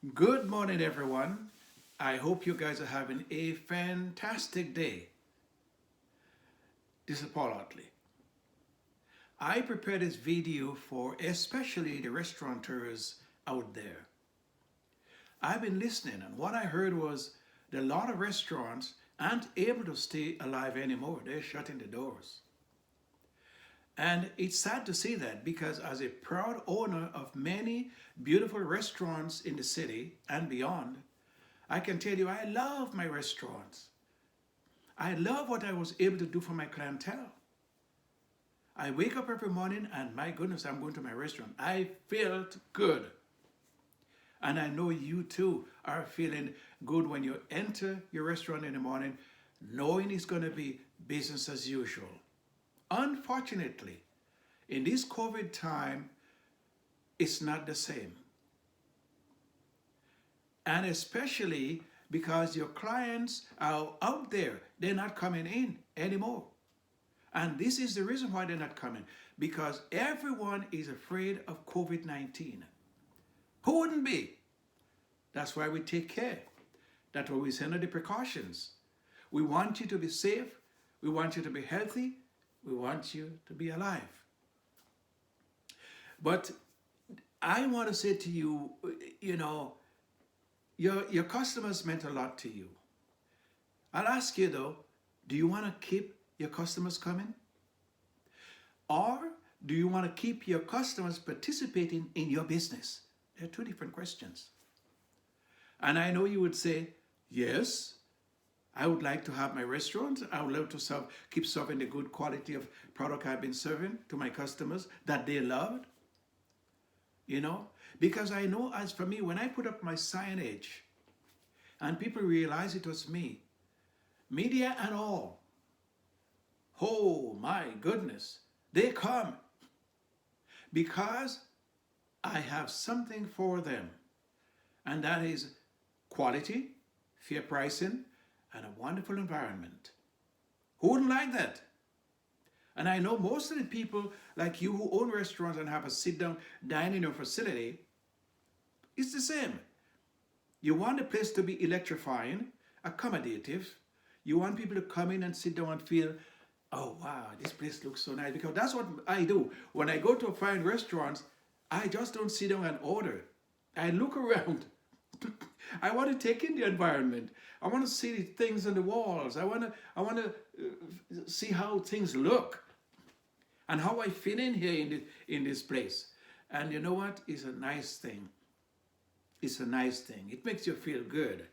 Good morning, everyone. I hope you guys are having a fantastic day. This is Paul Otley. I prepared this video for especially the restaurateurs out there. I've been listening, and what I heard was that a lot of restaurants aren't able to stay alive anymore. They're shutting the doors. And it's sad to see that because, as a proud owner of many beautiful restaurants in the city and beyond, I can tell you I love my restaurants. I love what I was able to do for my clientele. I wake up every morning and my goodness, I'm going to my restaurant. I felt good. And I know you too are feeling good when you enter your restaurant in the morning, knowing it's going to be business as usual. Unfortunately, in this COVID time, it's not the same. And especially because your clients are out there, they're not coming in anymore. And this is the reason why they're not coming, because everyone is afraid of COVID-19. Who wouldn't be? That's why we take care. That's why we send out the precautions. We want you to be safe. We want you to be healthy. We want you to be alive. But I want to say to you, your customers meant a lot to you. I'll ask you though, do you want to keep your customers coming? Or do you want to keep your customers participating in your business? They're two different questions. And I know you would say, yes, I would like to have my restaurant. I would love to keep serving the good quality of product I've been serving to my customers that they loved. Because I know, as for me, when I put up my signage and people realize it was me, media and all, oh my goodness, they come because I have something for them. And that is quality, fair pricing, and a wonderful environment. Who wouldn't like that? And I know most of the people like you who own restaurants and have a sit-down dining room facility, it's the same. You want the place to be electrifying, accommodative. You want people to come in and sit down and feel, oh wow, this place looks so nice. Because that's what I do. When I go to fine restaurants, I just don't sit down and order. I look around. I want to take in the environment. I want to see the things on the walls. I want to see how things look and how I fit in here in this place. And you know what? It's a nice thing. It's a nice thing. It makes you feel good.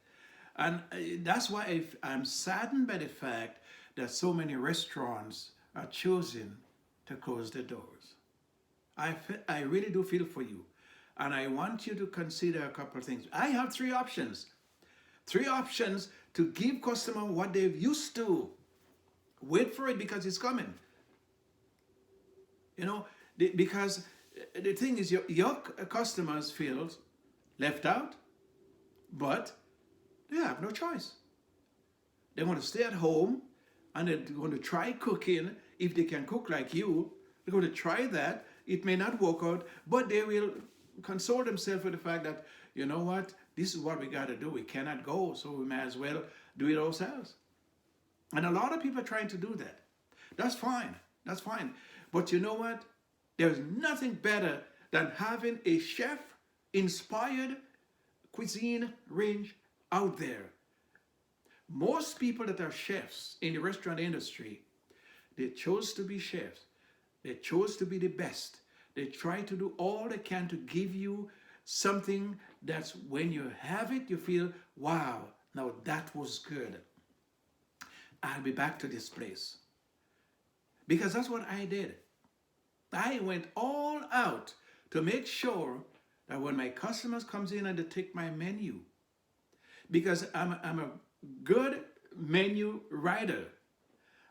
And that's why I'm saddened by the fact that so many restaurants are choosing to close their doors. I really do feel for you. And I want you to consider a couple of things. I have three options. Three options to give customers what they've used to. Wait for it because it's coming. Because the thing is, your customers feel left out, but they have no choice. They want to stay at home and they're going to try cooking. If they can cook like you, they're going to try that. It may not work out, but they will console themselves with the fact that, you know what, this is what we got to do. We cannot go, so we may as well do it ourselves. And a lot of people are trying to do that. That's fine. That's fine. But you know what? There's nothing better than having a chef-inspired cuisine range out there. Most people that are chefs in the restaurant industry, they chose to be chefs. They chose to be the best. They try to do all they can to give you something that's when you have it, you feel, wow, now that was good. I'll be back to this place. Because that's what I did. I went all out to make sure that when my customers comes in and they take my menu, because I'm a good menu writer.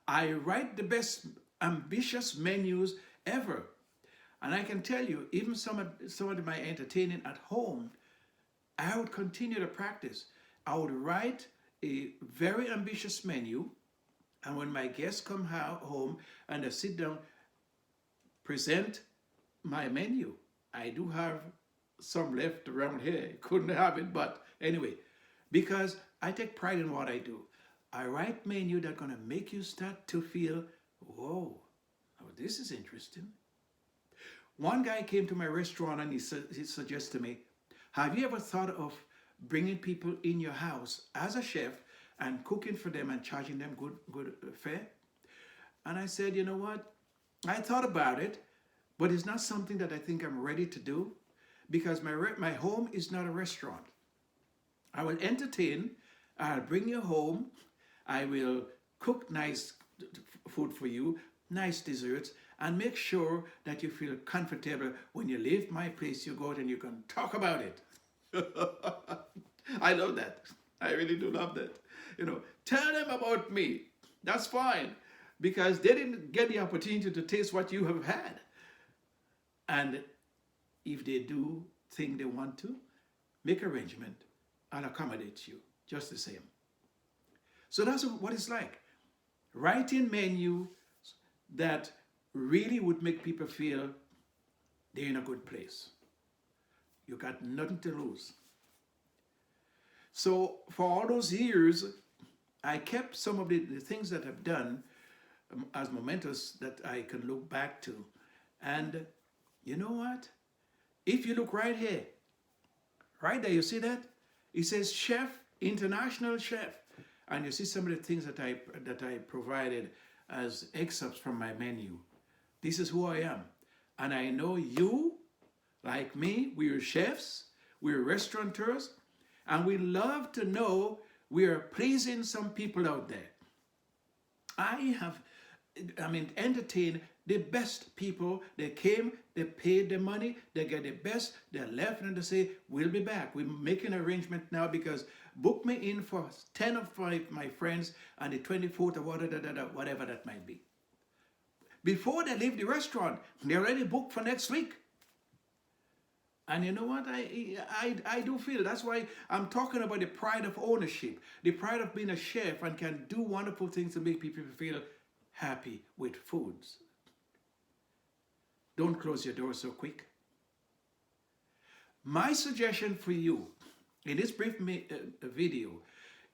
I write the best ambitious menus ever. And I can tell you, even some of my entertaining at home, I would continue to practice. I would write a very ambitious menu, and when my guests come home and they sit down, present my menu. I do have some left around here. Couldn't have it, but anyway, because I take pride in what I do. I write menu that's gonna make you start to feel, whoa, oh, this is interesting. One guy came to my restaurant and he suggested to me, have you ever thought of bringing people in your house as a chef and cooking for them and charging them good fare? And I said, you know what? I thought about it, but it's not something that I think I'm ready to do because my home is not a restaurant. I will entertain, I'll bring you home, I will cook nice food for you, nice desserts, and make sure that you feel comfortable when you leave my place, you go out and you can talk about it. I love that. I really do love that. Tell them about me. That's fine, because they didn't get the opportunity to taste what you have had. And if they do think they want to, make arrangement. I'll accommodate you just the same. So that's what it's like. Writing menu that really would make people feel they're in a good place. You got nothing to lose. So for all those years, I kept some of the things that I've done as momentous that I can look back to. And you know what? If you look right here, right there, you see that? It says chef, international chef. And you see some of the things that I provided as excerpts from my menu. This is who I am. And I know you, like me, we're chefs, we're restaurateurs, and we love to know we are pleasing some people out there. I entertained the best people. They came, they paid the money, they get the best, they left and they say, we'll be back. We're making an arrangement now because book me in for 10 of my friends on the 24th or whatever that might be. Before they leave the restaurant, they're already booked for next week. And you know what? I do feel that's why I'm talking about the pride of ownership, the pride of being a chef and can do wonderful things to make people feel happy with foods. Don't close your door so quick. My suggestion for you in this brief video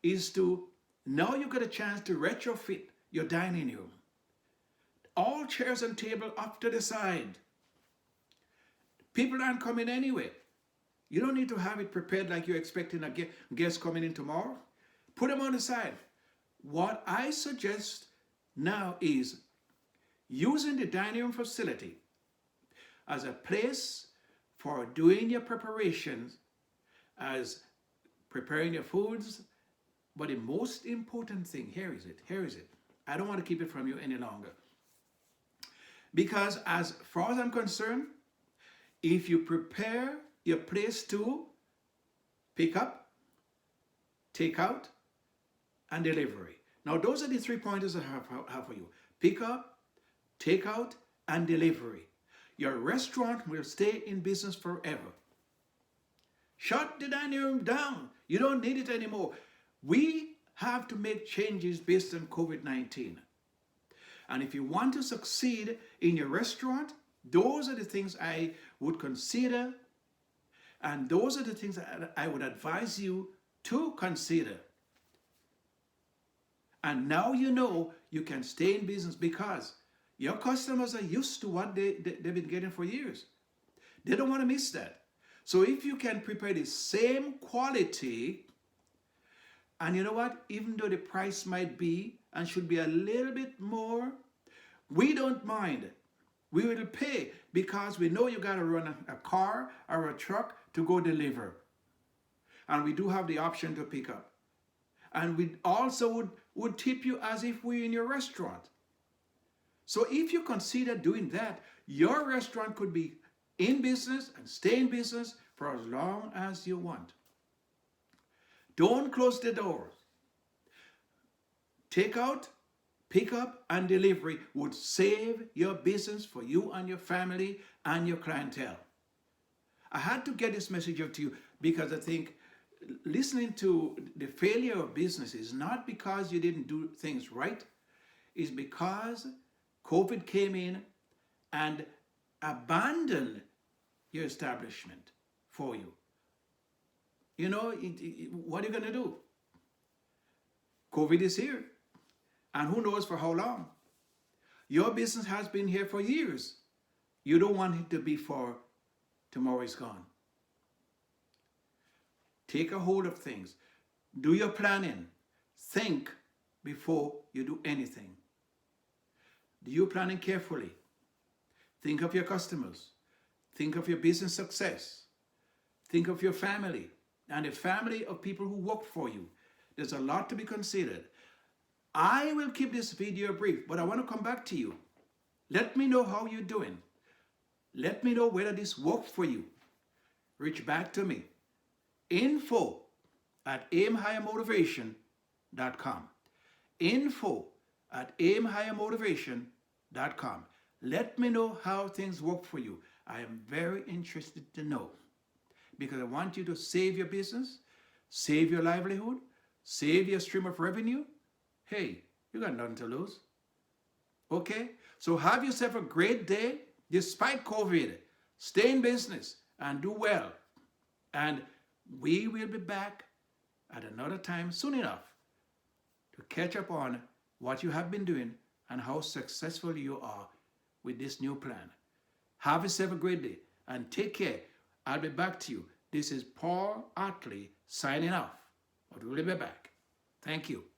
is to, now you get a chance to retrofit your dining room. All chairs and table up to the side. People aren't coming anyway. You don't need to have it prepared like you're expecting a guest coming in tomorrow. Put them on the side. What I suggest now is using the dining room facility as a place for doing your preparations, as preparing your foods. But the most important thing, here is it. I don't want to keep it from you any longer. Because as far as I'm concerned, if you prepare your place to pick up, take out, and delivery. Now those are the 3 pointers I have for you. Pick up, take out, and delivery. Your restaurant will stay in business forever. Shut the dining room down. You don't need it anymore. We have to make changes based on COVID-19. And if you want to succeed in your restaurant, those are the things I would consider, and those are the things that I would advise you to consider. And now you know you can stay in business because your customers are used to what they've been getting for years. They don't want to miss that. So if you can prepare the same quality, and you know what, even though the price might be and should be a little bit more, we don't mind. We will pay because we know you got to run a car or a truck to go deliver. And we do have the option to pick up. And we also would tip you as if we're in your restaurant. So if you consider doing that, your restaurant could be in business and stay in business for as long as you want. Don't close the doors. Take out, pick up, and delivery would save your business for you and your family and your clientele. I had to get this message out to you because I think listening to the failure of business is not because you didn't do things right. It's because COVID came in and abandoned your establishment for you. You know, what are you going to do? COVID is here, and who knows for how long. Your business has been here for years. You don't want it to be for tomorrow is gone. Take a hold of things. Do your planning. Think before you do anything. Do your planning carefully. Think of your customers. Think of your business success. Think of your family and the family of people who work for you. There's a lot to be considered. I will keep this video brief, but I want to come back to you. Let me know how you're doing. Let me know whether this worked for you. Reach back to me. info@aimhighermotivation.com. info@aimhighermotivation.com. Let me know how things work for you. I am very interested to know, because I want you to save your business, save your livelihood, save your stream of revenue. Hey, you got nothing to lose. Okay? So have yourself a great day despite COVID. Stay in business and do well. And we will be back at another time soon enough to catch up on what you have been doing and how successful you are with this new plan. Have yourself a great day and take care. I'll be back to you. This is Paul Otley signing off. But we'll be back. Thank you.